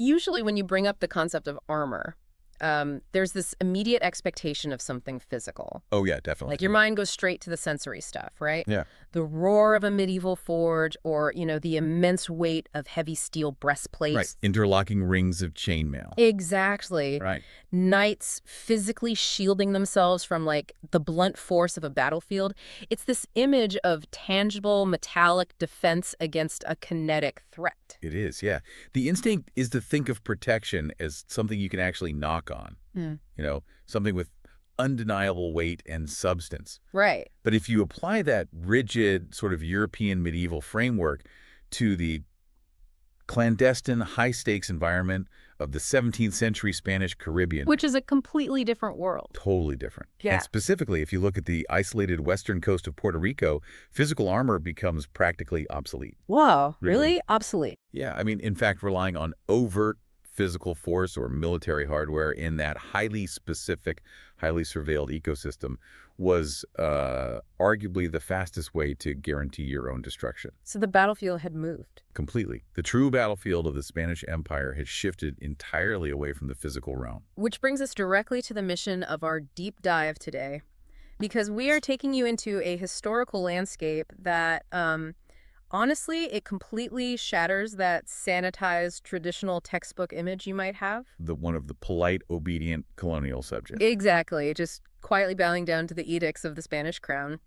Usually when you bring up the concept of armor, there's this immediate expectation of something physical. Oh, yeah, definitely. Like your mind goes straight to the sensory stuff, right? Yeah. The roar of a medieval forge or, the immense weight of heavy steel breastplates. Right. Interlocking rings of chainmail. Exactly. Right. Knights physically shielding themselves from, like, the blunt force of a battlefield. It's this image of tangible, metallic defense against a kinetic threat. It is, yeah. The instinct is to think of protection as something you can actually knock on. Something with undeniable weight and substance. Right. But if you apply that rigid sort of European medieval framework to the clandestine, high-stakes environment of the 17th century Spanish Caribbean. Which is a completely different world. Totally different. Yeah. And specifically, if you look at the isolated western coast of Puerto Rico, physical armor becomes practically obsolete. Whoa, really? Obsolete. Yeah, I mean, in fact, relying on overt physical force or military hardware in that highly specific, highly surveilled ecosystem was arguably the fastest way to guarantee your own destruction. So the battlefield had moved. Completely. The true battlefield of the Spanish Empire has shifted entirely away from the physical realm. Which brings us directly to the mission of our deep dive today, because we are taking you into a historical landscape that, honestly, it completely shatters that sanitized traditional textbook image you might have. One of the polite, obedient colonial subjects. Exactly, just quietly bowing down to the edicts of the Spanish crown.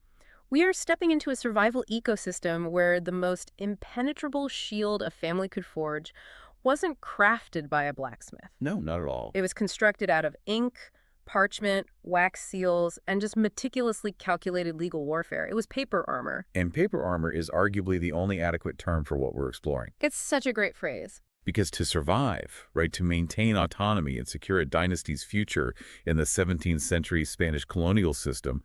We are stepping into a survival ecosystem where the most impenetrable shield a family could forge wasn't crafted by a blacksmith. No, not at all. It was constructed out of ink, parchment, wax seals, and just meticulously calculated legal warfare. It was paper armor. And paper armor is arguably the only adequate term for what we're exploring. It's such a great phrase. Because to survive, right, to maintain autonomy and secure a dynasty's future in the 17th century Spanish colonial system,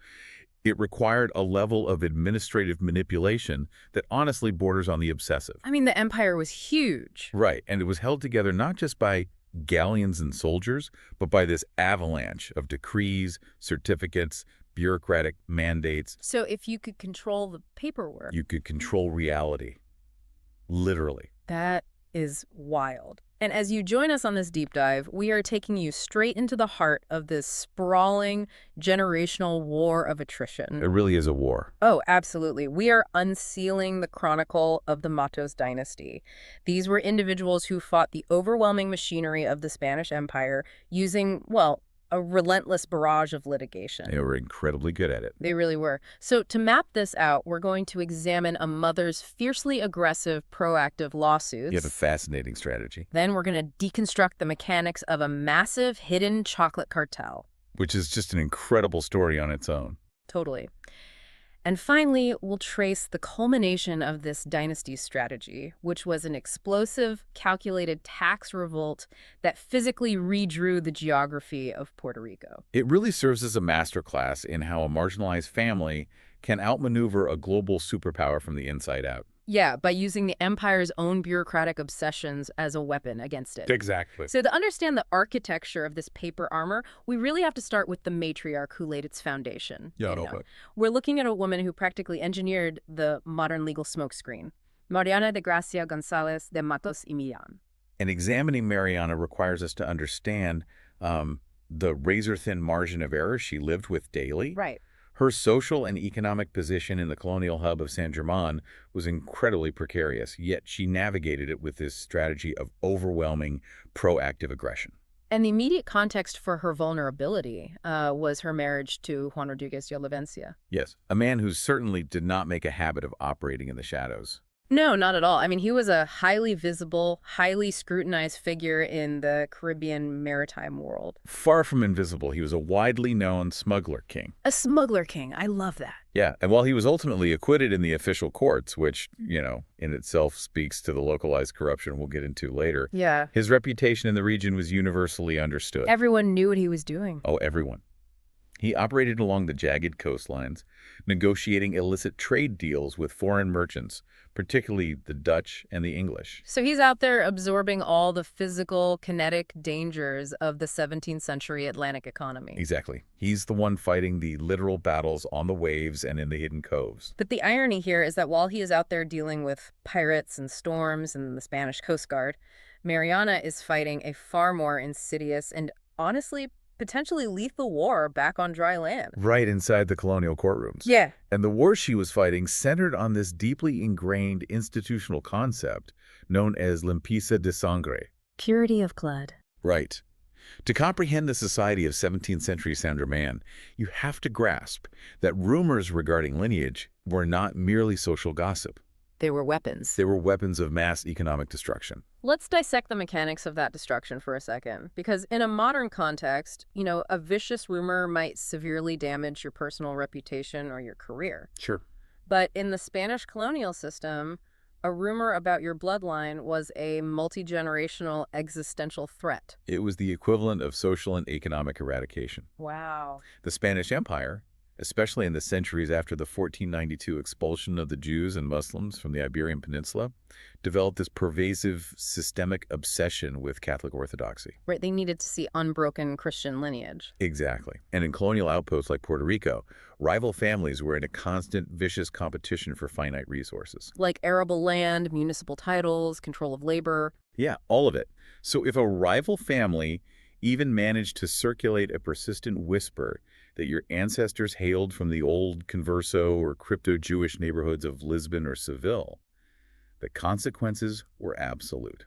it required a level of administrative manipulation that honestly borders on the obsessive. I mean, the empire was huge. Right, and it was held together not just by galleons and soldiers, but by this avalanche of decrees, certificates, bureaucratic mandates. So if you could control the paperwork... You could control reality. Literally. That is wild. And as you join us on this deep dive, we are taking you straight into the heart of this sprawling generational war of attrition. It really is a war. Oh, absolutely. We are unsealing the chronicle of the Matos Dynasty. These were individuals who fought the overwhelming machinery of the Spanish Empire using, well, a relentless barrage of litigation. They were incredibly good at it. They really were. So to map this out, we're going to examine a mother's fiercely aggressive, proactive lawsuits. You have a fascinating strategy. Then we're going to deconstruct the mechanics of a massive hidden chocolate cartel. Which is just an incredible story on its own. Totally. And finally, we'll trace the culmination of this dynasty's strategy, which was an explosive, calculated tax revolt that physically redrew the geography of Puerto Rico. It really serves as a masterclass in how a marginalized family can outmaneuver a global superpower from the inside out. Yeah, by using the empire's own bureaucratic obsessions as a weapon against it. Exactly. So to understand the architecture of this paper armor, we really have to start with the matriarch who laid its foundation. We're looking at a woman who practically engineered the modern legal smokescreen, Mariana de Gracia González de Matos y Millán. And examining Mariana requires us to understand the razor-thin margin of error she lived with daily. Right. Her social and economic position in the colonial hub of San Germán was incredibly precarious, yet she navigated it with this strategy of overwhelming, proactive aggression. And the immediate context for her vulnerability was her marriage to Juan Rodríguez de Olivencia. Yes, a man who certainly did not make a habit of operating in the shadows. No, not at all. I mean, he was a highly visible, highly scrutinized figure in the Caribbean maritime world. Far from invisible, he was a widely known smuggler king. A smuggler king. I love that. Yeah, and while he was ultimately acquitted in the official courts, which, in itself speaks to the localized corruption we'll get into later, yeah, his reputation in the region was universally understood. Everyone knew what he was doing. Oh, everyone. He operated along the jagged coastlines, negotiating illicit trade deals with foreign merchants, particularly the Dutch and the English. So he's out there absorbing all the physical, kinetic dangers of the 17th century Atlantic economy. Exactly. He's the one fighting the literal battles on the waves and in the hidden coves. But the irony here is that while he is out there dealing with pirates and storms and the Spanish Coast Guard, Mariana is fighting a far more insidious and honestly potentially lethal war back on dry land. Right inside the colonial courtrooms. Yeah. And the war she was fighting centered on this deeply ingrained institutional concept known as limpieza de sangre. Purity of blood. Right. To comprehend the society of 17th century San Germán, you have to grasp that rumors regarding lineage were not merely social gossip. They were weapons. They were weapons of mass economic destruction. Let's dissect the mechanics of that destruction for a second, because in a modern context, a vicious rumor might severely damage your personal reputation or your career. Sure. But in the Spanish colonial system, a rumor about your bloodline was a multi-generational existential threat. It was the equivalent of social and economic eradication. Wow. The Spanish Empire, especially in the centuries after the 1492 expulsion of the Jews and Muslims from the Iberian Peninsula, developed this pervasive systemic obsession with Catholic orthodoxy. Right, they needed to see unbroken Christian lineage. Exactly. And in colonial outposts like Puerto Rico, rival families were in a constant, vicious competition for finite resources. Like arable land, municipal titles, control of labor. Yeah, all of it. So if a rival family even managed to circulate a persistent whisper that your ancestors hailed from the old converso or crypto-Jewish neighborhoods of Lisbon or Seville, the consequences were absolute.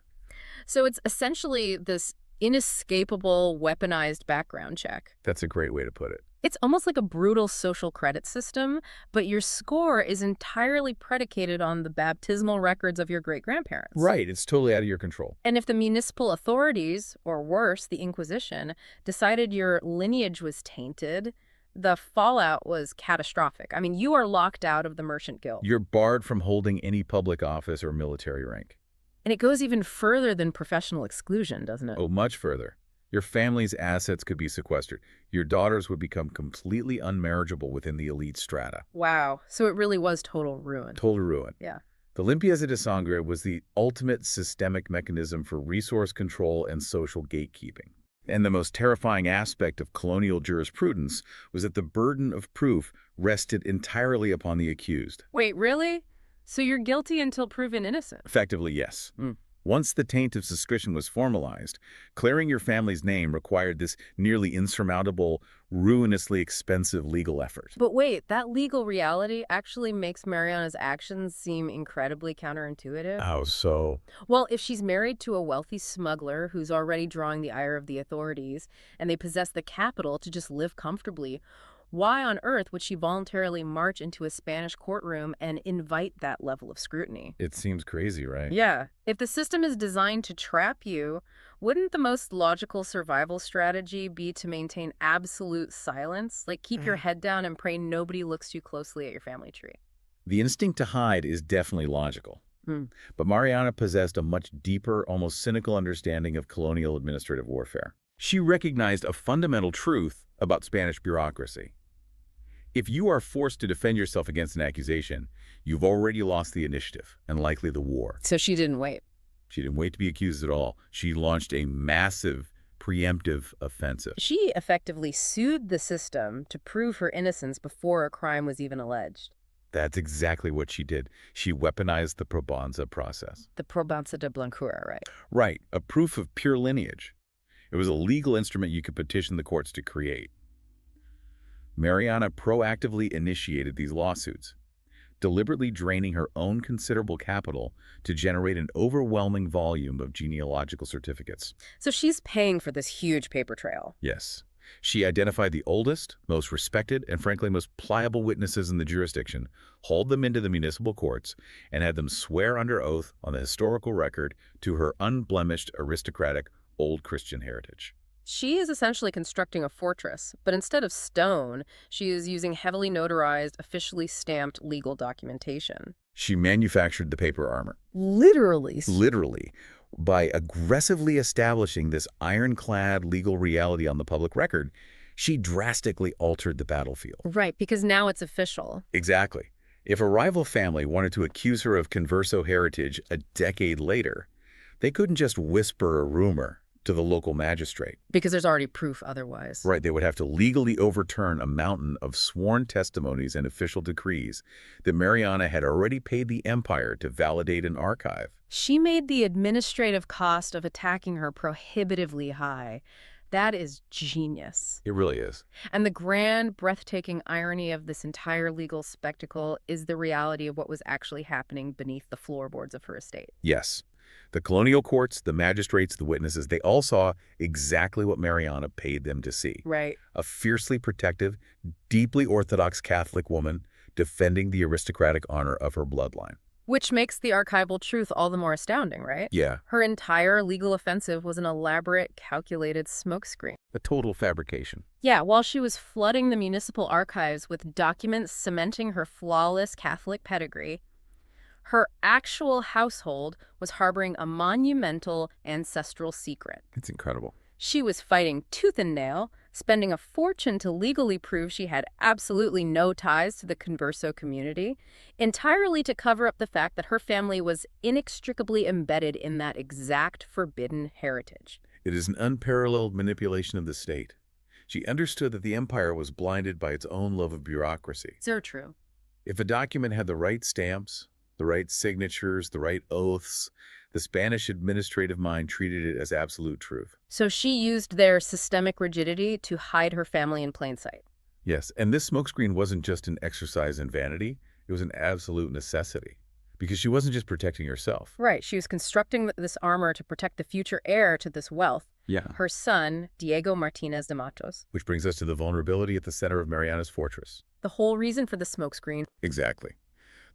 So it's essentially this inescapable weaponized background check. That's a great way to put it. It's almost like a brutal social credit system, but your score is entirely predicated on the baptismal records of your great-grandparents. Right, it's totally out of your control. And if the municipal authorities, or worse, the Inquisition, decided your lineage was tainted, the fallout was catastrophic. I mean, you are locked out of the merchant guild. You're barred from holding any public office or military rank. And it goes even further than professional exclusion, doesn't it? Oh, much further. Your family's assets could be sequestered. Your daughters would become completely unmarriageable within the elite strata. Wow. So it really was total ruin. Total ruin. Yeah. The limpieza de sangre was the ultimate systemic mechanism for resource control and social gatekeeping. And the most terrifying aspect of colonial jurisprudence was that the burden of proof rested entirely upon the accused. Wait, really? So you're guilty until proven innocent? Effectively, yes. Once the taint of suspicion was formalized, clearing your family's name required this nearly insurmountable, ruinously expensive legal effort. But wait, that legal reality actually makes Mariana's actions seem incredibly counterintuitive. How so? Well, if she's married to a wealthy smuggler who's already drawing the ire of the authorities, and they possess the capital to just live comfortably, why on earth would she voluntarily march into a Spanish courtroom and invite that level of scrutiny? It seems crazy, right? Yeah. If the system is designed to trap you, wouldn't the most logical survival strategy be to maintain absolute silence? Like keep your head down and pray nobody looks too closely at your family tree. The instinct to hide is definitely logical. But Mariana possessed a much deeper, almost cynical understanding of colonial administrative warfare. She recognized a fundamental truth about Spanish bureaucracy. If you are forced to defend yourself against an accusation, you've already lost the initiative and likely the war. So she didn't wait. She didn't wait to be accused at all. She launched a massive preemptive offensive. She effectively sued the system to prove her innocence before a crime was even alleged. That's exactly what she did. She weaponized the probanza process. The probanza de blancura, right? Right, a proof of pure lineage. It was a legal instrument you could petition the courts to create. Mariana proactively initiated these lawsuits, deliberately draining her own considerable capital to generate an overwhelming volume of genealogical certificates. So she's paying for this huge paper trail. Yes. She identified the oldest, most respected, and frankly most pliable witnesses in the jurisdiction, hauled them into the municipal courts, and had them swear under oath on the historical record to her unblemished aristocratic old Christian heritage. She is essentially constructing a fortress, but instead of stone, she is using heavily notarized, officially stamped legal documentation. She manufactured the paper armor. Literally. Literally. By aggressively establishing this ironclad legal reality on the public record, she drastically altered the battlefield. Right, because now it's official. Exactly. If a rival family wanted to accuse her of converso heritage a decade later, they couldn't just whisper a rumor. to the local magistrate. Because there's already proof otherwise. Right, they would have to legally overturn a mountain of sworn testimonies and official decrees that Mariana had already paid the empire to validate and archive. She made the administrative cost of attacking her prohibitively high. That is genius. It really is. And the grand, breathtaking irony of this entire legal spectacle is the reality of what was actually happening beneath the floorboards of her estate. Yes. The colonial courts, the magistrates, the witnesses, they all saw exactly what Mariana paid them to see. Right. A fiercely protective, deeply Orthodox Catholic woman defending the aristocratic honor of her bloodline. Which makes the archival truth all the more astounding, right? Yeah. Her entire legal offensive was an elaborate, calculated smokescreen. A total fabrication. Yeah, while she was flooding the municipal archives with documents cementing her flawless Catholic pedigree, her actual household was harboring a monumental ancestral secret. It's incredible. She was fighting tooth and nail, spending a fortune to legally prove she had absolutely no ties to the Converso community, entirely to cover up the fact that her family was inextricably embedded in that exact forbidden heritage. It is an unparalleled manipulation of the state. She understood that the empire was blinded by its own love of bureaucracy. So true. If a document had the right stamps, the right signatures, the right oaths, the Spanish administrative mind treated it as absolute truth. So she used their systemic rigidity to hide her family in plain sight. Yes, and this smokescreen wasn't just an exercise in vanity, it was an absolute necessity. Because she wasn't just protecting herself. Right, she was constructing this armor to protect the future heir to this wealth, Yeah. her son, Diego Martínez de Matos. Which brings us to the vulnerability at the center of Mariana's fortress. The whole reason for the smokescreen. Exactly.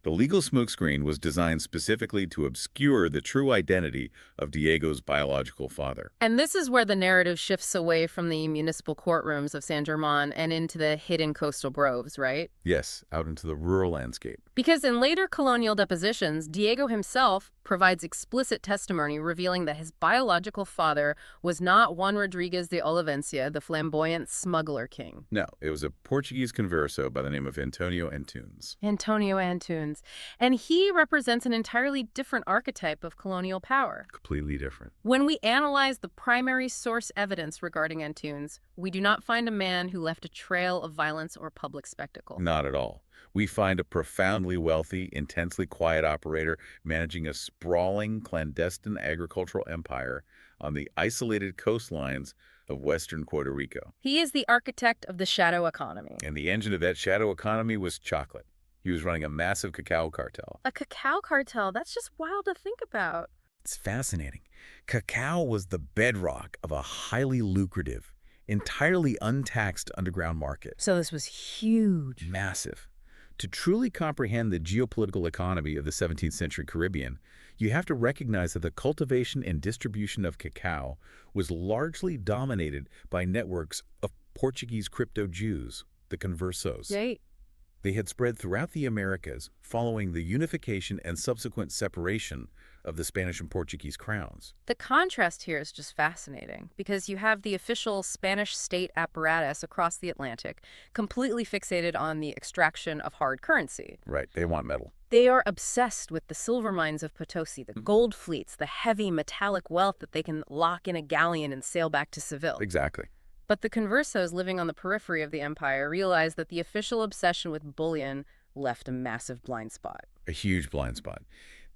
The legal smokescreen was designed specifically to obscure the true identity of Diego's biological father. And this is where the narrative shifts away from the municipal courtrooms of San Germán and into the hidden coastal groves, right? Yes, out into the rural landscape. Because in later colonial depositions, Diego himself provides explicit testimony revealing that his biological father was not Juan Rodriguez de Olivencia, the flamboyant smuggler king. No, it was a Portuguese converso by the name of Antonio Antunes. Antonio Antunes. And he represents an entirely different archetype of colonial power. Completely different. When we analyze the primary source evidence regarding Antunes, we do not find a man who left a trail of violence or public spectacle. Not at all. We find a profoundly wealthy, intensely quiet operator managing a sprawling, clandestine agricultural empire on the isolated coastlines of western Puerto Rico. He is the architect of the shadow economy. And the engine of that shadow economy was chocolate. He was running a massive cacao cartel. A cacao cartel? That's just wild to think about. It's fascinating. Cacao was the bedrock of a highly lucrative, entirely untaxed underground market. So this was huge. Massive. To truly comprehend the geopolitical economy of the 17th century Caribbean, you have to recognize that the cultivation and distribution of cacao was largely dominated by networks of Portuguese crypto Jews, the conversos. Right. They had spread throughout the Americas following the unification and subsequent separation of the Spanish and Portuguese crowns. The contrast here is just fascinating because you have the official Spanish state apparatus across the Atlantic completely fixated on the extraction of hard currency. Right, they want metal. They are obsessed with the silver mines of Potosi, the gold fleets, the heavy metallic wealth that they can lock in a galleon and sail back to Seville. Exactly. But the conversos living on the periphery of the empire realized that the official obsession with bullion left a massive blind spot. A huge blind spot.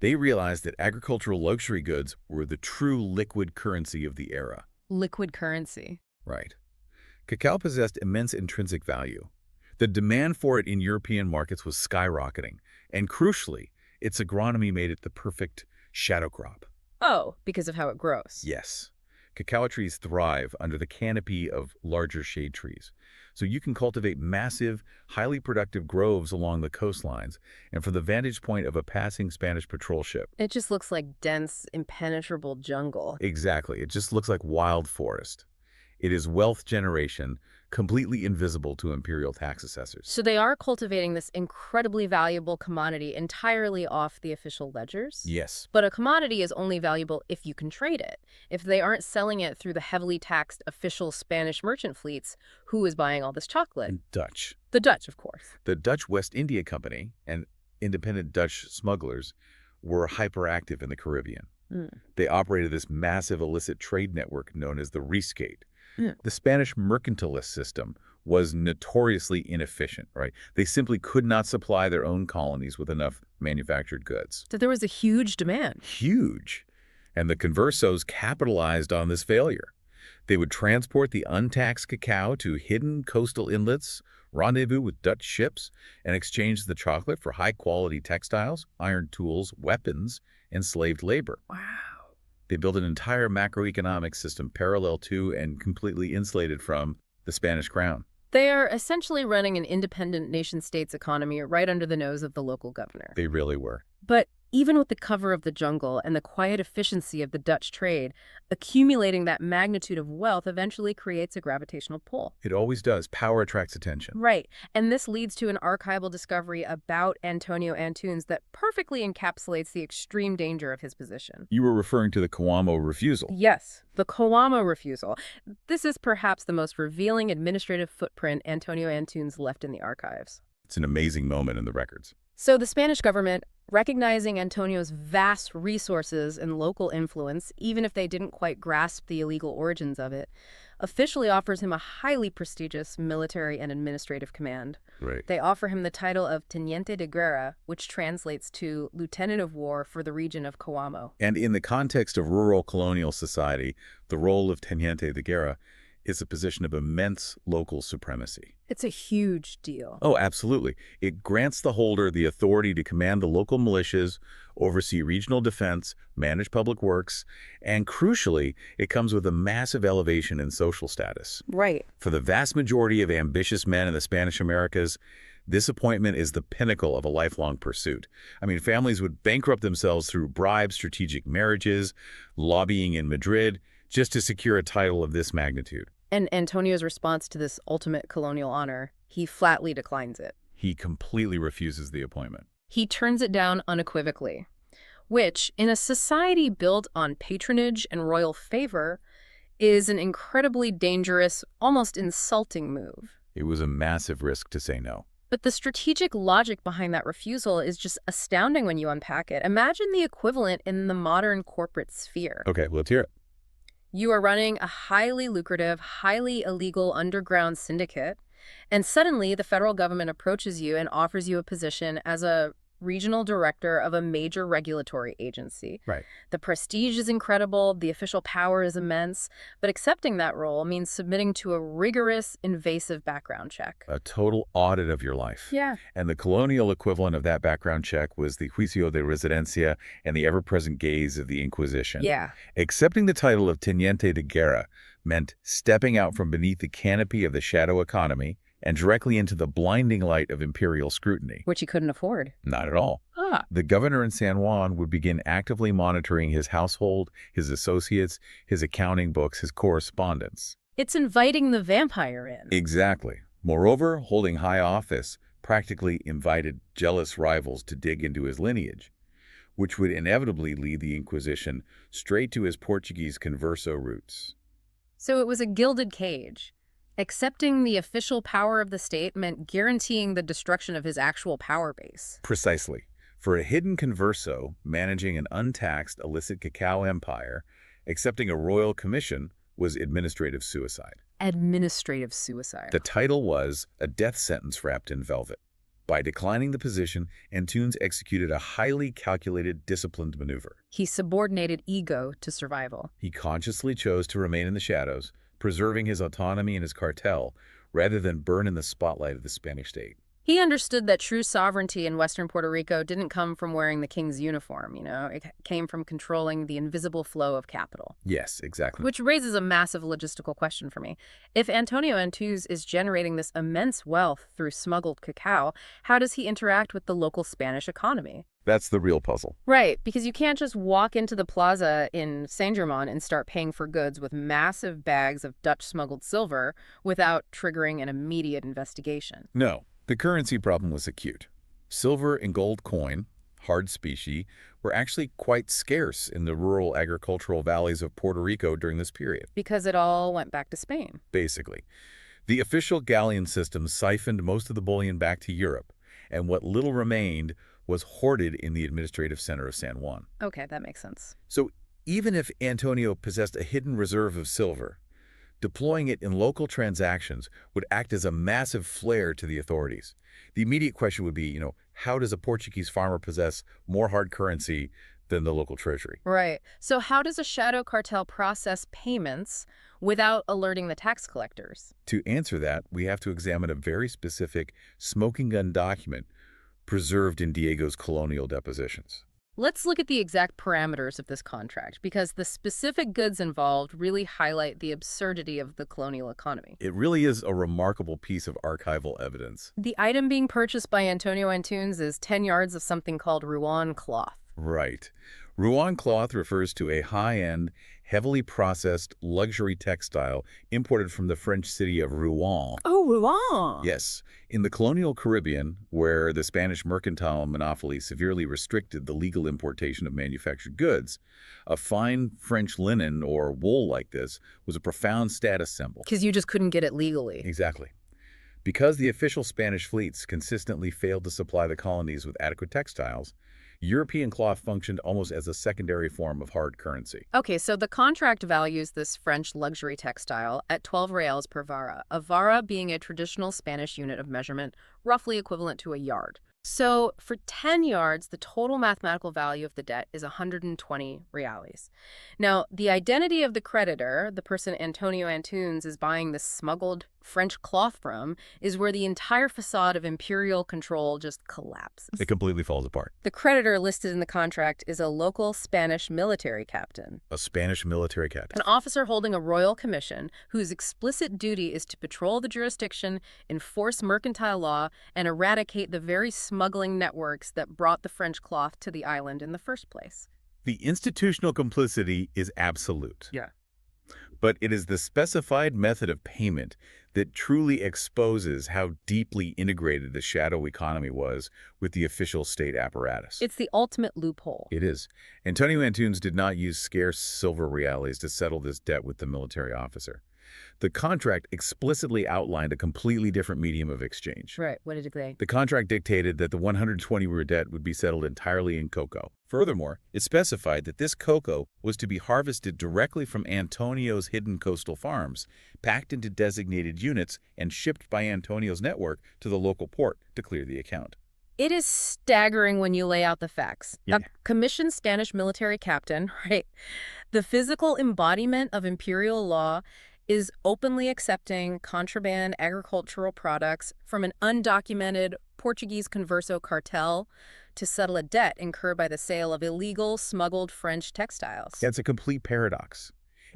They realized that agricultural luxury goods were the true liquid currency of the era. Liquid currency. Right. Cacao possessed immense intrinsic value. The demand for it in European markets was skyrocketing, and crucially, its agronomy made it the perfect shadow crop. Oh, because of how it grows. Yes. Cacao trees thrive under the canopy of larger shade trees. So you can cultivate massive, highly productive groves along the coastlines and from the vantage point of a passing Spanish patrol ship. It just looks like dense, impenetrable jungle. Exactly. It just looks like wild forest. It is wealth generation, completely invisible to imperial tax assessors. So they are cultivating this incredibly valuable commodity entirely off the official ledgers? Yes. But a commodity is only valuable if you can trade it. If they aren't selling it through the heavily taxed official Spanish merchant fleets, who is buying all this chocolate? And Dutch. The Dutch, of course. The Dutch West India Company and independent Dutch smugglers were hyperactive in the Caribbean. Mm. They operated this massive illicit trade network known as the Rescate. Mm. The Spanish mercantilist system was notoriously inefficient, right? They simply could not supply their own colonies with enough manufactured goods. So there was a huge demand. Huge. And the conversos capitalized on this failure. They would transport the untaxed cacao to hidden coastal inlets, rendezvous with Dutch ships, and exchange the chocolate for high-quality textiles, iron tools, weapons, and enslaved labor. Wow. They built an entire macroeconomic system parallel to and completely insulated from the Spanish crown. They are essentially running an independent nation-state's economy right under the nose of the local governor. They really were. But even with the cover of the jungle and the quiet efficiency of the Dutch trade, accumulating that magnitude of wealth eventually creates a gravitational pull. It always does. Power attracts attention. Right. And this leads to an archival discovery about Antonio Antunes that perfectly encapsulates the extreme danger of his position. You were referring to the Coamo refusal. Yes, the Coamo refusal. This is perhaps the most revealing administrative footprint Antonio Antunes left in the archives. It's an amazing moment in the records. So the Spanish government, recognizing Antonio's vast resources and local influence, even if they didn't quite grasp the illegal origins of it, officially offers him a highly prestigious military and administrative command. Right. They offer him the title of Teniente de Guerra, which translates to Lieutenant of War for the region of Coamo. And in the context of rural colonial society, the role of Teniente de Guerra is a position of immense local supremacy. It's a huge deal. Oh, absolutely. It grants the holder the authority to command the local militias, oversee regional defense, manage public works, and crucially, it comes with a massive elevation in social status. Right. For the vast majority of ambitious men in the Spanish Americas, this appointment is the pinnacle of a lifelong pursuit. I mean, families would bankrupt themselves through bribes, strategic marriages, lobbying in Madrid, just to secure a title of this magnitude. And Antonio's response to this ultimate colonial honor, he flatly declines it. He completely refuses the appointment. He turns it down unequivocally, which, in a society built on patronage and royal favor, is an incredibly dangerous, almost insulting move. It was a massive risk to say no. But the strategic logic behind that refusal is just astounding when you unpack it. Imagine the equivalent in the modern corporate sphere. Okay, let's hear it. You are running a highly lucrative, highly illegal underground syndicate, and suddenly the federal government approaches you and offers you a position as a regional director of a major regulatory agency. Right. The prestige is incredible, the official power is immense, but accepting that role means submitting to a rigorous, invasive background check. A total audit of your life. Yeah. And the colonial equivalent of that background check was the juicio de residencia and the ever-present gaze of the Inquisition. Yeah. Accepting the title of Teniente de Guerra meant stepping out from beneath the canopy of the shadow economy and directly into the blinding light of imperial scrutiny. Which he couldn't afford. Not at all. The governor in San Juan would begin actively monitoring his household, his associates, his accounting books, his correspondence. It's inviting the vampire in. Exactly. Moreover, holding high office practically invited jealous rivals to dig into his lineage, which would inevitably lead the Inquisition straight to his Portuguese converso roots. So it was a gilded cage. Accepting the official power of the state meant guaranteeing the destruction of his actual power base. Precisely. For a hidden converso managing an untaxed illicit cacao empire, accepting a royal commission was administrative suicide. Administrative suicide. The title was a death sentence wrapped in velvet. By declining the position, Antunes executed a highly calculated, disciplined maneuver. He subordinated ego to survival. He consciously chose to remain in the shadows, preserving his autonomy and his cartel, rather than burn in the spotlight of the Spanish state. He understood that true sovereignty in Western Puerto Rico didn't come from wearing the king's uniform, It came from controlling the invisible flow of capital. Yes, exactly. Which raises a massive logistical question for me. If Antonio Antunes is generating this immense wealth through smuggled cacao, how does he interact with the local Spanish economy? That's the real puzzle. Right, because you can't just walk into the plaza in San Germán and start paying for goods with massive bags of Dutch smuggled silver without triggering an immediate investigation. No, the currency problem was acute. Silver and gold coin, hard specie, were actually quite scarce in the rural agricultural valleys of Puerto Rico during this period. Because it all went back to Spain. Basically. The official galleon system siphoned most of the bullion back to Europe, and what little remained was hoarded in the administrative center of San Juan. Okay, that makes sense. So Even if Antonio possessed a hidden reserve of silver, deploying it in local transactions would act as a massive flare to the authorities. The immediate question would be, how does a Portuguese farmer possess more hard currency than the local treasury? Right. So how does a shadow cartel process payments without alerting the tax collectors? To answer that, we have to examine a very specific smoking gun document preserved in Diego's colonial depositions. Let's look at the exact parameters of this contract, because the specific goods involved really highlight the absurdity of the colonial economy. It really is a remarkable piece of archival evidence. The item being purchased by Antonio Antunes is 10 yards of something called Rouen cloth. Right. Rouen cloth refers to a high-end, heavily processed luxury textile imported from the French city of Rouen. Oh, Rouen! Yes. In the colonial Caribbean, where the Spanish mercantile monopoly severely restricted the legal importation of manufactured goods, a fine French linen or wool like this was a profound status symbol. Because you just couldn't get it legally. Exactly. Because the official Spanish fleets consistently failed to supply the colonies with adequate textiles, European cloth functioned almost as a secondary form of hard currency. Okay, so the contract values this French luxury textile at 12 reals per vara, a vara being a traditional Spanish unit of measurement, roughly equivalent to a yard. So for 10 yards, the total mathematical value of the debt is 120 reales. Now, the identity of the creditor, the person Antonio Antunes is buying this smuggled French cloth from, is where the entire facade of imperial control just collapses. It completely falls apart. The creditor listed in the contract is a local Spanish military captain. A Spanish military captain. An officer holding a royal commission whose explicit duty is to patrol the jurisdiction, enforce mercantile law, and eradicate the very smuggling networks that brought the French cloth to the island in the first place. The institutional complicity is absolute. Yeah. But it is the specified method of payment that truly exposes how deeply integrated the shadow economy was with the official state apparatus. It's the ultimate loophole. It is. Antonio Antunes did not use scarce silver reales to settle this debt with the military officer. The contract explicitly outlined a completely different medium of exchange. Right. What did it say? The contract dictated that the 120 real debt would be settled entirely in cocoa. Furthermore, it specified that this cocoa was to be harvested directly from Antonio's hidden coastal farms, packed into designated units, and shipped by Antonio's network to the local port to clear the account. It is staggering when you lay out the facts. Yeah. A commissioned Spanish military captain, right? The physical embodiment of imperial law is openly accepting contraband agricultural products from an undocumented Portuguese converso cartel to settle a debt incurred by the sale of illegal smuggled French textiles. That's a complete paradox.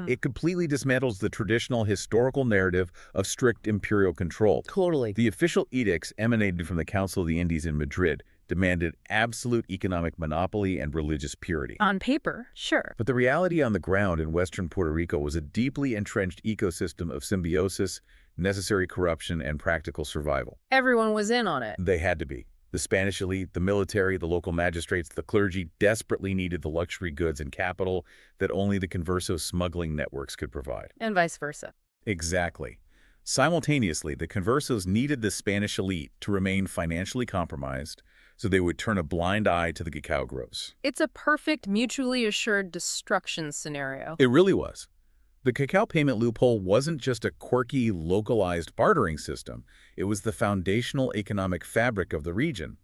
It completely dismantles the traditional historical narrative of strict imperial control. Totally. The official edicts emanated from the Council of the Indies in Madrid demanded absolute economic monopoly and religious purity. On paper, sure. But the reality on the ground in western Puerto Rico was a deeply entrenched ecosystem of symbiosis, necessary corruption, and practical survival. Everyone was in on it. They had to be. The Spanish elite, the military, the local magistrates, the clergy desperately needed the luxury goods and capital that only the converso smuggling networks could provide. And vice versa. Exactly. Simultaneously, the conversos needed the Spanish elite to remain financially compromised, so they would turn a blind eye to the cacao groves. It's a perfect mutually assured destruction scenario. It really was. The cacao payment loophole wasn't just a quirky, localized bartering system. It was the foundational economic fabric of the region.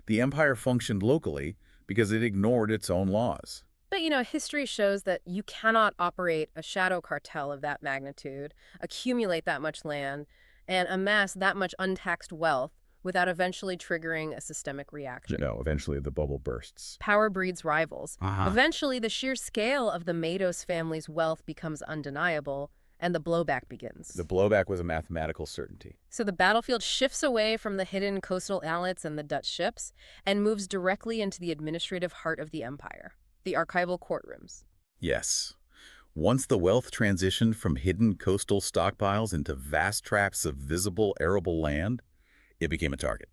The empire functioned locally because it ignored its own laws. But, history shows that you cannot operate a shadow cartel of that magnitude, accumulate that much land, and amass that much untaxed wealth without eventually triggering a systemic reaction. Eventually the bubble bursts. Power breeds rivals. Eventually, the sheer scale of the Matos family's wealth becomes undeniable, and the blowback begins. The blowback was a mathematical certainty. So the battlefield shifts away from the hidden coastal islets and the Dutch ships and moves directly into the administrative heart of the empire, the archival courtrooms. Yes. Once the wealth transitioned from hidden coastal stockpiles into vast tracts of visible arable land, it became a target.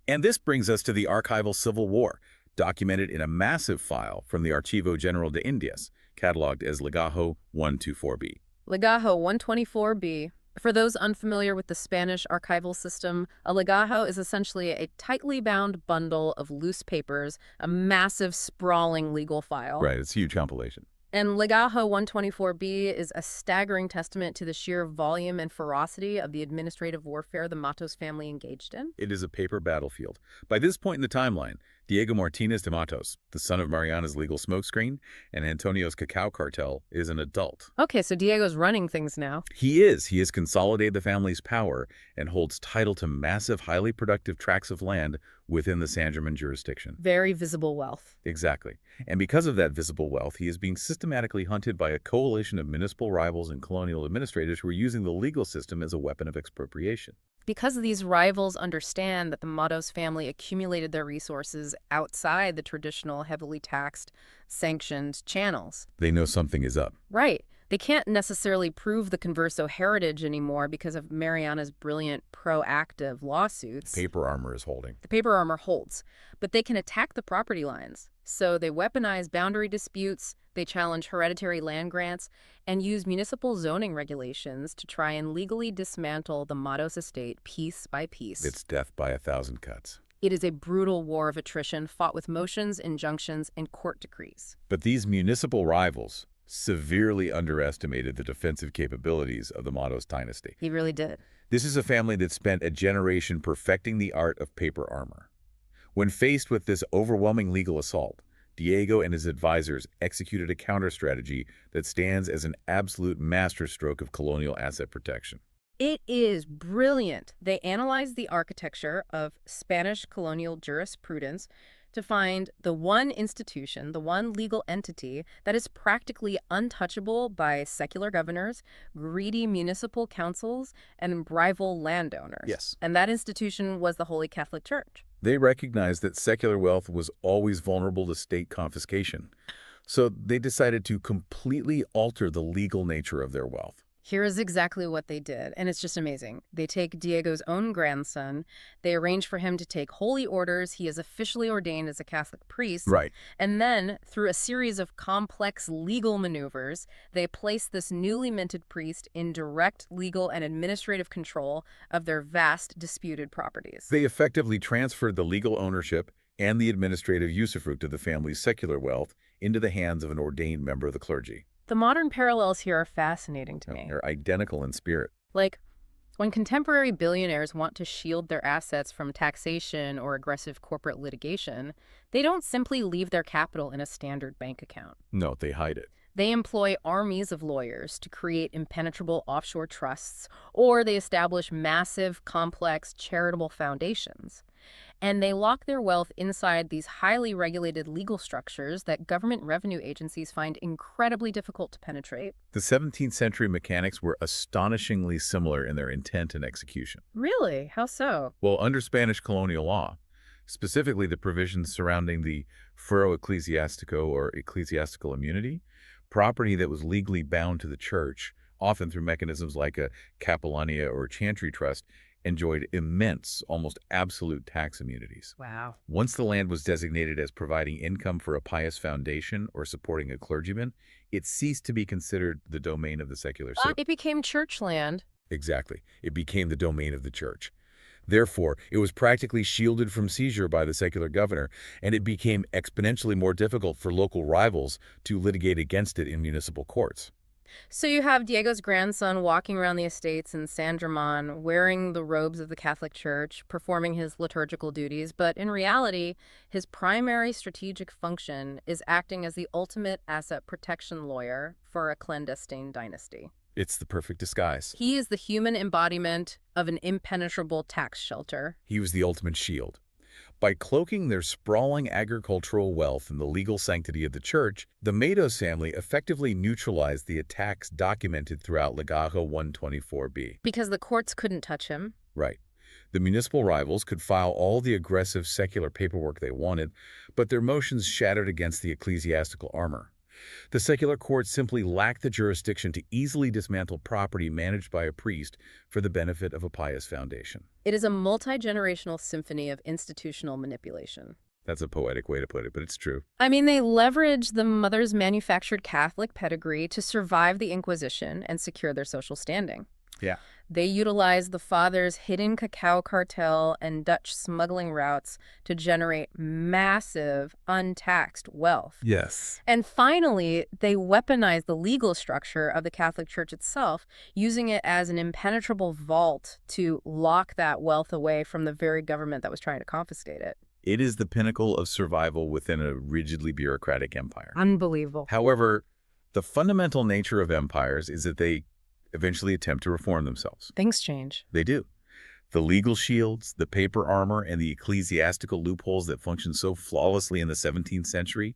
And this brings us to the archival civil war, documented in a massive file from the Archivo General de Indias, cataloged as Legajo 124b. Legajo 124b. For those unfamiliar with the Spanish archival system, a legajo is essentially a tightly bound bundle of loose papers, a massive, sprawling legal file. Right, it's a huge compilation. And Legajo 124B is a staggering testament to the sheer volume and ferocity of the administrative warfare the Matos family engaged in. It is a paper battlefield. By this point in the timeline, Diego Martínez de Matos, the son of Mariana's legal smokescreen and Antonio's Cacao cartel, is an adult. Okay, so Diego's running things now. He is. He has consolidated the family's power and holds title to massive, highly productive tracts of land within the San Germán jurisdiction. Very visible wealth. Exactly. And because of that visible wealth, he is being systematically hunted by a coalition of municipal rivals and colonial administrators who are using the legal system as a weapon of expropriation. Because these rivals understand that the Matos family accumulated their resources outside the traditional heavily taxed, sanctioned channels. They know something is up. Right. They can't necessarily prove the Converso heritage anymore because of Mariana's brilliant proactive lawsuits. Paper armor is holding. The paper armor holds, but they can attack the property lines. So they weaponize boundary disputes, they challenge hereditary land grants, and use municipal zoning regulations to try and legally dismantle the Matos estate piece by piece. It's death by 1,000 cuts. It is a brutal war of attrition fought with motions, injunctions, and court decrees. But these municipal rivals severely underestimated the defensive capabilities of the Matos dynasty. He really did. This is a family that spent a generation perfecting the art of paper armor. When faced with this overwhelming legal assault, Diego and his advisors executed a counter-strategy that stands as an absolute masterstroke of colonial asset protection. It is brilliant. They analyzed the architecture of Spanish colonial jurisprudence to find the one institution, the one legal entity that is practically untouchable by secular governors, greedy municipal councils, and rival landowners. Yes. And that institution was the Holy Catholic Church. They recognized that secular wealth was always vulnerable to state confiscation, so they decided to completely alter the legal nature of their wealth. Here is exactly what they did, and it's just amazing. They take Diego's own grandson, they arrange for him to take holy orders, he is officially ordained as a Catholic priest, Right. and then, through a series of complex legal maneuvers, they place this newly minted priest in direct legal and administrative control of their vast disputed properties. They effectively transferred the legal ownership and the administrative usufruct of the family's secular wealth into the hands of an ordained member of the clergy. The modern parallels here are fascinating to me. They're identical in spirit. Like, when contemporary billionaires want to shield their assets from taxation or aggressive corporate litigation, they don't simply leave their capital in a standard bank account. No, they hide it. They employ armies of lawyers to create impenetrable offshore trusts, or they establish massive, complex, charitable foundations. And they lock their wealth inside these highly regulated legal structures that government revenue agencies find incredibly difficult to penetrate. The 17th century mechanics were astonishingly similar in their intent and execution. Really? How so? Well, under Spanish colonial law, specifically the provisions surrounding the fuero eclesiastico or ecclesiastical immunity, property that was legally bound to the church, often through mechanisms like a capellanía or chantry trust, enjoyed immense, almost absolute tax immunities. Wow. Once the land was designated as providing income for a pious foundation or supporting a clergyman, it ceased to be considered the domain of the secular civil. It became church land. Exactly. It became the domain of the church. Therefore, it was practically shielded from seizure by the secular governor, and it became exponentially more difficult for local rivals to litigate against it in municipal courts. So you have Diego's grandson walking around the estates in San Germán, wearing the robes of the Catholic Church, performing his liturgical duties, but in reality, his primary strategic function is acting as the ultimate asset protection lawyer for a clandestine dynasty. It's the perfect disguise. He is the human embodiment of an impenetrable tax shelter. He was the ultimate shield. By cloaking their sprawling agricultural wealth in the legal sanctity of the church, the Matos family effectively neutralized the attacks documented throughout Legajo 124B. Because the courts couldn't touch him. Right. The municipal rivals could file all the aggressive secular paperwork they wanted, but their motions shattered against the ecclesiastical armor. The secular courts simply lacked the jurisdiction to easily dismantle property managed by a priest for the benefit of a pious foundation. It is a multi-generational symphony of institutional manipulation. That's a poetic way to put it, but it's true. I mean, they leveraged the mother's manufactured Catholic pedigree to survive the Inquisition and secure their social standing. Yeah. They utilized the father's hidden cacao cartel and Dutch smuggling routes to generate massive, untaxed wealth. Yes. And finally, they weaponized the legal structure of the Catholic Church itself, using it as an impenetrable vault to lock that wealth away from the very government that was trying to confiscate it. It is the pinnacle of survival within a rigidly bureaucratic empire. Unbelievable. However, the fundamental nature of empires is that they eventually attempt to reform themselves. Things change. They do. The legal shields, the paper armor, and the ecclesiastical loopholes that functioned so flawlessly in the 17th century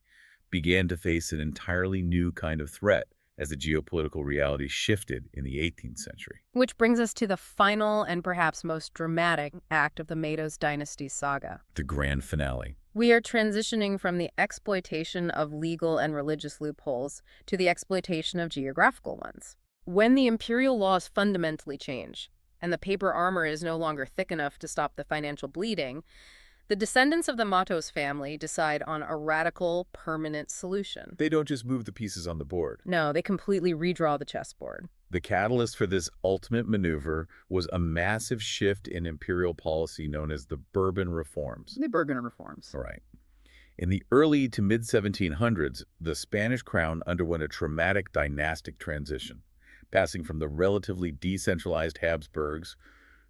began to face an entirely new kind of threat as the geopolitical reality shifted in the 18th century. Which brings us to the final and perhaps most dramatic act of the Matos Dynasty saga. The grand finale. We are transitioning from the exploitation of legal and religious loopholes to the exploitation of geographical ones. When the imperial laws fundamentally change, and the paper armor is no longer thick enough to stop the financial bleeding, the descendants of the Matos family decide on a radical, permanent solution. They don't just move the pieces on the board. No, they completely redraw the chessboard. The catalyst for this ultimate maneuver was a massive shift in imperial policy known as the Bourbon Reforms. The Bourbon Reforms. Right. In the early to mid-1700s, the Spanish crown underwent a traumatic dynastic transition, passing from the relatively decentralized Habsburgs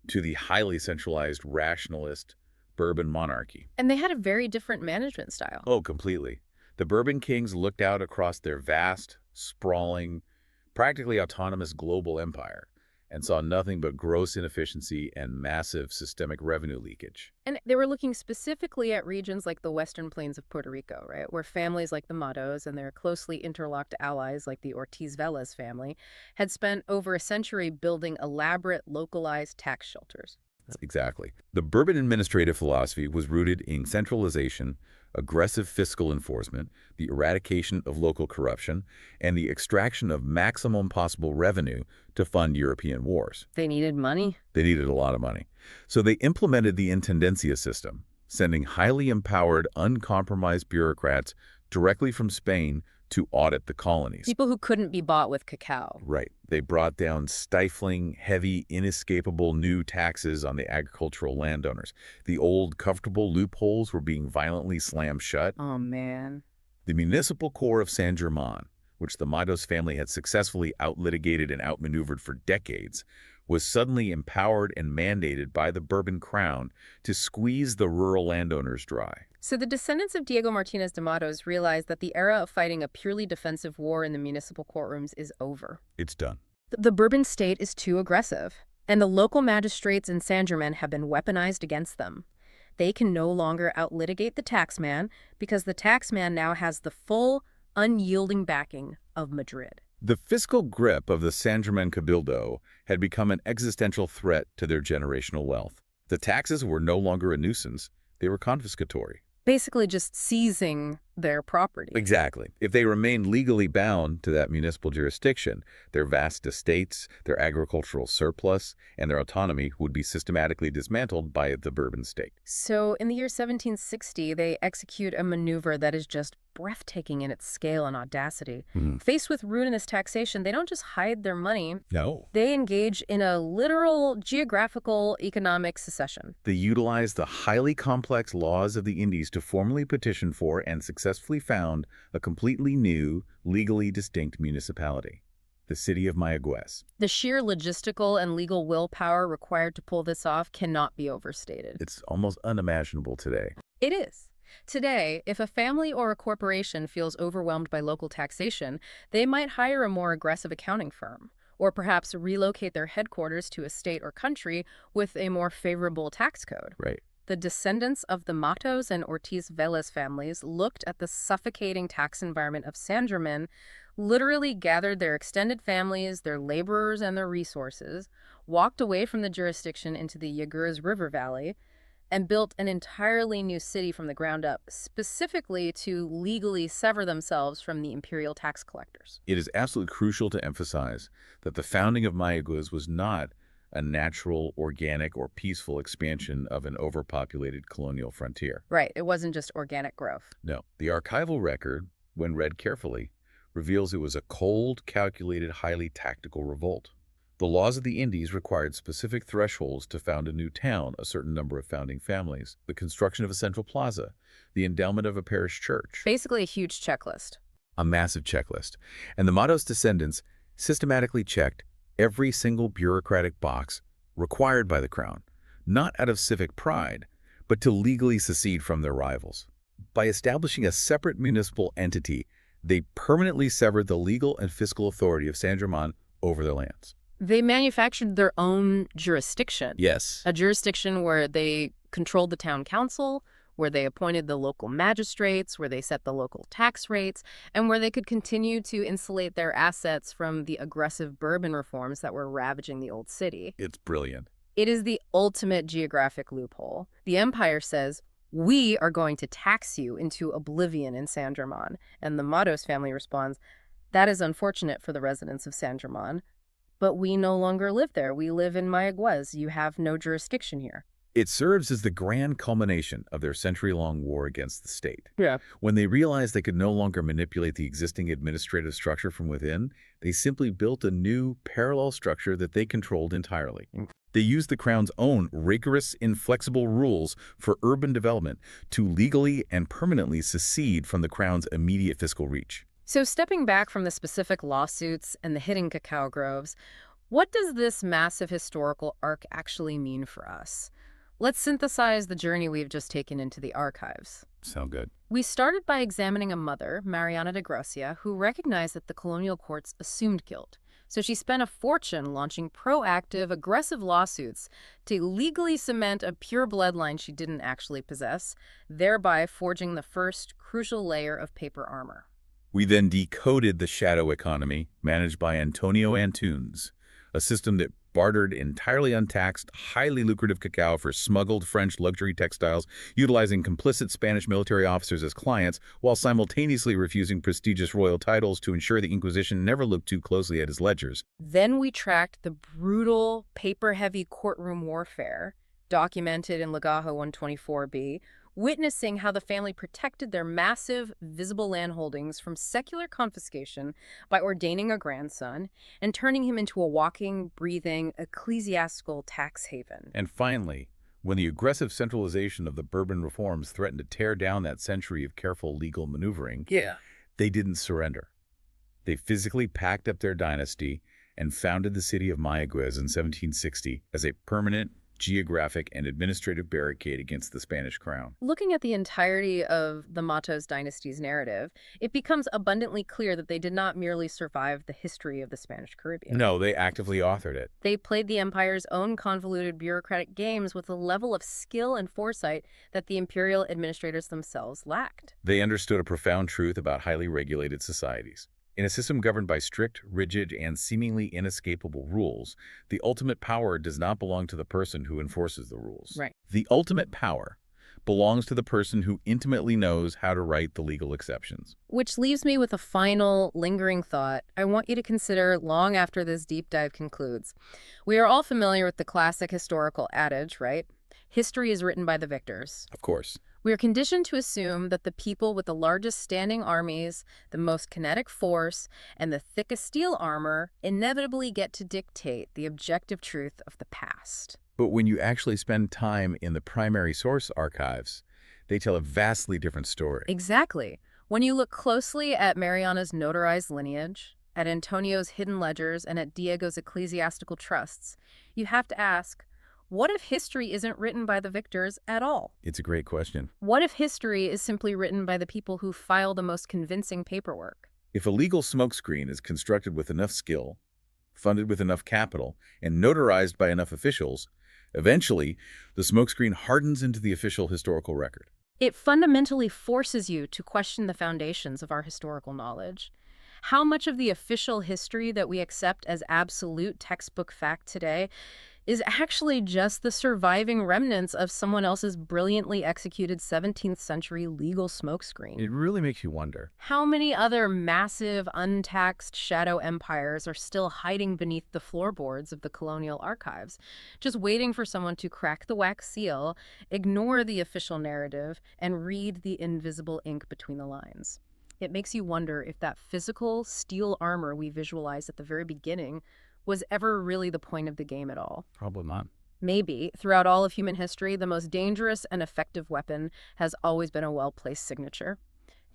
to the highly centralized rationalist Bourbon monarchy. And they had a very different management style. Oh, completely. The Bourbon kings looked out across their vast, sprawling, practically autonomous global empire and saw nothing but gross inefficiency and massive systemic revenue leakage. And they were looking specifically at regions like the western plains of Puerto Rico, right, where families like the Matos and their closely interlocked allies like the Ortiz-Vélez family had spent over a century building elaborate, localized tax shelters. Exactly. The Bourbon administrative philosophy was rooted in centralization, aggressive fiscal enforcement, the eradication of local corruption, and the extraction of maximum possible revenue to fund European wars. They needed money. They needed a lot of money. So they implemented the intendencia system, sending highly empowered, uncompromised bureaucrats directly from Spain to audit the colonies. People who couldn't be bought with cacao. Right. They brought down stifling, heavy, inescapable new taxes on the agricultural landowners. The old, comfortable loopholes were being violently slammed shut. Oh, man. The municipal core of San Germán, which the Matos family had successfully outlitigated and outmaneuvered for decades, was suddenly empowered and mandated by the Bourbon crown to squeeze the rural landowners dry. So the descendants of Diego Martínez de Matos realized that the era of fighting a purely defensive war in the municipal courtrooms is over. It's done. The Bourbon state is too aggressive, and the local magistrates in San Germán have been weaponized against them. They can no longer outlitigate the taxman because the taxman now has the full, unyielding backing of Madrid. The fiscal grip of the San Germán Cabildo had become an existential threat to their generational wealth. The taxes were no longer a nuisance, they were confiscatory. Basically just seizing their property. Exactly. If they remained legally bound to that municipal jurisdiction, their vast estates, their agricultural surplus, and their autonomy would be systematically dismantled by the Bourbon state. So in the year 1760, they execute a maneuver that is just breathtaking in its scale and audacity. Faced with ruinous taxation, they don't just hide their money. No. They engage in a literal geographical economic secession. They utilized the highly complex laws of the Indies to formally petition for and successfully found a completely new, legally distinct municipality, the city of Mayagüez. The sheer logistical and legal willpower required to pull this off cannot be overstated. It's almost unimaginable today. It is. Today, if a family or a corporation feels overwhelmed by local taxation, they might hire a more aggressive accounting firm, or perhaps relocate their headquarters to a state or country with a more favorable tax code. Right. The descendants of the Matos and Ortiz-Vélez families looked at the suffocating tax environment of San Germán, literally gathered their extended families, their laborers, and their resources, walked away from the jurisdiction into the Yagures River Valley, and built an entirely new city from the ground up, specifically to legally sever themselves from the imperial tax collectors. It is absolutely crucial to emphasize that the founding of Mayagüez was not a natural, organic, or peaceful expansion of an overpopulated colonial frontier. Right. It wasn't just organic growth. No. The archival record, when read carefully, reveals it was a cold, calculated, highly tactical revolt. The laws of the Indies required specific thresholds to found a new town, a certain number of founding families, the construction of a central plaza, the endowment of a parish church. Basically a huge checklist. A massive checklist. And the Matos descendants systematically checked every single bureaucratic box required by the crown, not out of civic pride, but to legally secede from their rivals. By establishing a separate municipal entity, they permanently severed the legal and fiscal authority of San Germán over their lands. They manufactured their own jurisdiction. Yes. A jurisdiction where they controlled the town council, where they appointed the local magistrates, where they set the local tax rates, and where they could continue to insulate their assets from the aggressive Bourbon reforms that were ravaging the old city. It's brilliant. It is the ultimate geographic loophole. The empire says, we are going to tax you into oblivion in San Germán. And the Matos family responds, that is unfortunate for the residents of San Germán, but we no longer live there. We live in Mayagüez. You have no jurisdiction here. It serves as the grand culmination of their century-long war against the state. Yeah. When they realized they could no longer manipulate the existing administrative structure from within, they simply built a new, parallel structure that they controlled entirely. They used the crown's own rigorous, inflexible rules for urban development to legally and permanently secede from the crown's immediate fiscal reach. So stepping back from the specific lawsuits and the hidden cacao groves, what does this massive historical arc actually mean for us? Let's synthesize the journey we've just taken into the archives. Sound good. We started by examining a mother, Mariana de Gracia, who recognized that the colonial courts assumed guilt. So she spent a fortune launching proactive, aggressive lawsuits to legally cement a pure bloodline she didn't actually possess, thereby forging the first crucial layer of paper armor. We then decoded the shadow economy managed by Antonio Antunes, a system that bartered entirely untaxed, highly lucrative cacao for smuggled French luxury textiles, utilizing complicit Spanish military officers as clients, while simultaneously refusing prestigious royal titles to ensure the Inquisition never looked too closely at his ledgers. Then we tracked the brutal, paper-heavy courtroom warfare, documented in Legajo 124b, witnessing how the family protected their massive, visible land holdings from secular confiscation by ordaining a grandson and turning him into a walking, breathing, ecclesiastical tax haven. And finally, when the aggressive centralization of the Bourbon reforms threatened to tear down that century of careful legal maneuvering, they didn't surrender. They physically packed up their dynasty and founded the city of Mayagüez in 1760 as a permanent geographic and administrative barricade against the Spanish crown. Looking at the entirety of the Matos dynasty's narrative, it becomes abundantly clear that they did not merely survive the history of the Spanish Caribbean. No, they actively authored it. They played the empire's own convoluted bureaucratic games with a level of skill and foresight that the imperial administrators themselves lacked. They understood a profound truth about highly regulated societies. In a system governed by strict, rigid, and seemingly inescapable rules, the ultimate power does not belong to the person who enforces the rules. Right. The ultimate power belongs to the person who intimately knows how to write the legal exceptions. Which leaves me with a final, lingering thought I want you to consider long after this deep dive concludes. We are all familiar with the classic historical adage, right? History is written by the victors. Of course. We are conditioned to assume that the people with the largest standing armies, the most kinetic force, and the thickest steel armor inevitably get to dictate the objective truth of the past. But when you actually spend time in the primary source archives, they tell a vastly different story. Exactly. When you look closely at Mariana's notarized lineage, at Antonio's hidden ledgers, and at Diego's ecclesiastical trusts, you have to ask, what if history isn't written by the victors at all? It's a great question. What if history is simply written by the people who file the most convincing paperwork? If a legal smokescreen is constructed with enough skill, funded with enough capital, and notarized by enough officials, eventually the smokescreen hardens into the official historical record. It fundamentally forces you to question the foundations of our historical knowledge. How much of the official history that we accept as absolute textbook fact today is actually just the surviving remnants of someone else's brilliantly executed 17th century legal smokescreen? It really makes you wonder. How many other massive, untaxed shadow empires are still hiding beneath the floorboards of the colonial archives, just waiting for someone to crack the wax seal, ignore the official narrative, and read the invisible ink between the lines? It makes you wonder if that physical steel armor we visualized at the very beginning was ever really the point of the game at all. Probably not. Maybe, throughout all of human history, the most dangerous and effective weapon has always been a well-placed signature.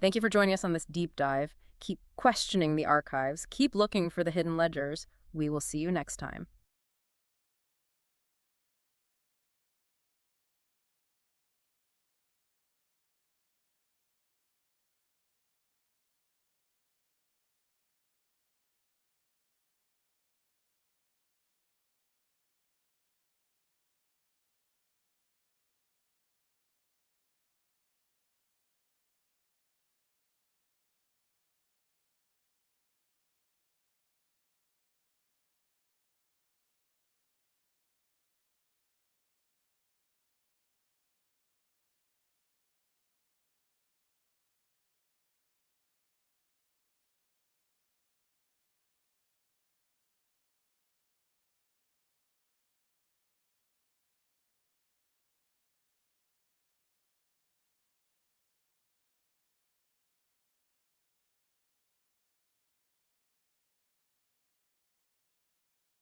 Thank you for joining us on this deep dive. Keep questioning the archives. Keep looking for the hidden ledgers. We will see you next time.